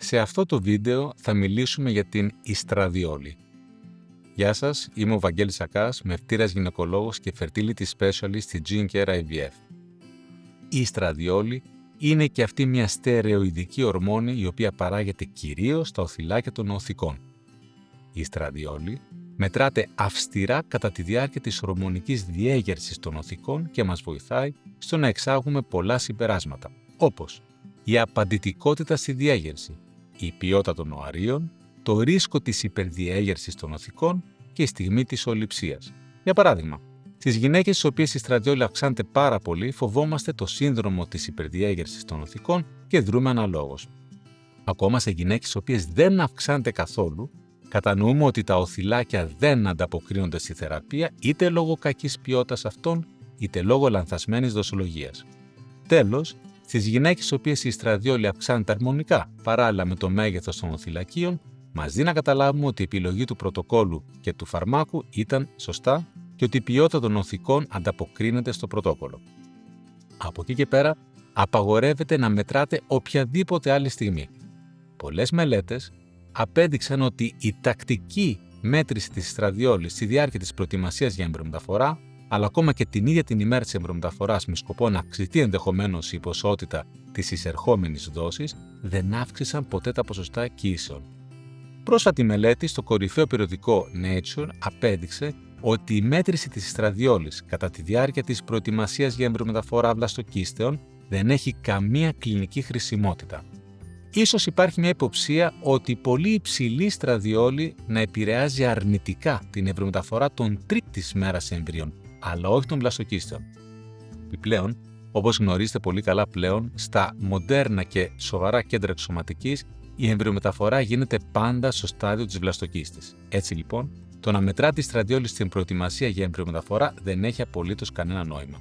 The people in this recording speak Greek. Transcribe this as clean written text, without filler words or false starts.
Σε αυτό το βίντεο θα μιλήσουμε για την ιστραδιόλη. Γεια σας, είμαι ο Βαγγέλης Ακάς, μευτήρας γυναικολόγος και fertility specialist στη Gene Care IVF. Η ιστραδιόλη είναι και αυτή μια στερεοειδική ορμόνη η οποία παράγεται κυρίως στα οθυλάκια των οθικών. Η ιστραδιόλη μετράται αυστηρά κατά τη διάρκεια της ορμονικής διέγερσης των οθικών και μας βοηθάει στο να εξάγουμε πολλά συμπεράσματα, όπως η απαντητικότητα στη διέγερση, η ποιότητα των οαρίων, το ρίσκο της υπερδιέγερσης των οθικών και η στιγμή της ολιψίας. Για παράδειγμα, στις γυναίκες στις οποίες η ιστραδιόλη αυξάνεται πάρα πολύ, φοβόμαστε το σύνδρομο της υπερδιέγερσης των οθικών και δρούμε αναλόγως. Ακόμα σε γυναίκες στις οποίες δεν αυξάνεται καθόλου, κατανοούμε ότι τα οθυλάκια δεν ανταποκρίνονται στη θεραπεία είτε λόγω κακής ποιότητας αυτών, είτε λόγω λανθασμένης δοσολογίας. Τέλος, στις γυναίκες στις οποίες η ιστραδιόλη αυξάνεται αρμονικά παράλληλα με το μέγεθος των οθυλακίων, μας δίνει να καταλάβουμε ότι η επιλογή του πρωτοκόλου και του φαρμάκου ήταν σωστά και ότι η ποιότητα των οθικών ανταποκρίνεται στο πρωτόκολλο. Από εκεί και πέρα, απαγορεύεται να μετράτε οποιαδήποτε άλλη στιγμή. Πολλές μελέτες απέδειξαν ότι η τακτική μέτρηση της ιστραδιόλης στη διάρκεια της προετοιμασίας για εμβριομεταφορά, αλλά ακόμα και την ίδια την ημέρα της εμβριομεταφοράς με σκοπό να αυξηθεί ενδεχομένως η ποσότητα της εισερχόμενης δόσης, δεν αύξησαν ποτέ τα ποσοστά κοίησεων. Πρόσφατη μελέτη στο κορυφαίο περιοδικό Nature απέδειξε ότι η μέτρηση της ιστραδιόλης κατά τη διάρκεια της προετοιμασίας για εμβριομεταφορά βλαστοκύστεων δεν έχει καμία κλινική χρησιμότητα. Ίσως υπάρχει μια υποψία ότι η πολύ υψηλή ιστραδιόλη να επηρεάζει αρνητικά την εμβριομεταφορά των τρίτης μέρας εμβρίων, αλλά όχι των βλαστοκύστεων. Επιπλέον, όπως γνωρίζετε πολύ καλά πλέον, στα μοντέρνα και σοβαρά κέντρα εξωματικής, η εμβριομεταφορά γίνεται πάντα στο στάδιο της βλαστοκύστης. Έτσι λοιπόν, το να μετρά τη ιστραδιόλη στην προετοιμασία για εμβριομεταφορά δεν έχει απολύτως κανένα νόημα.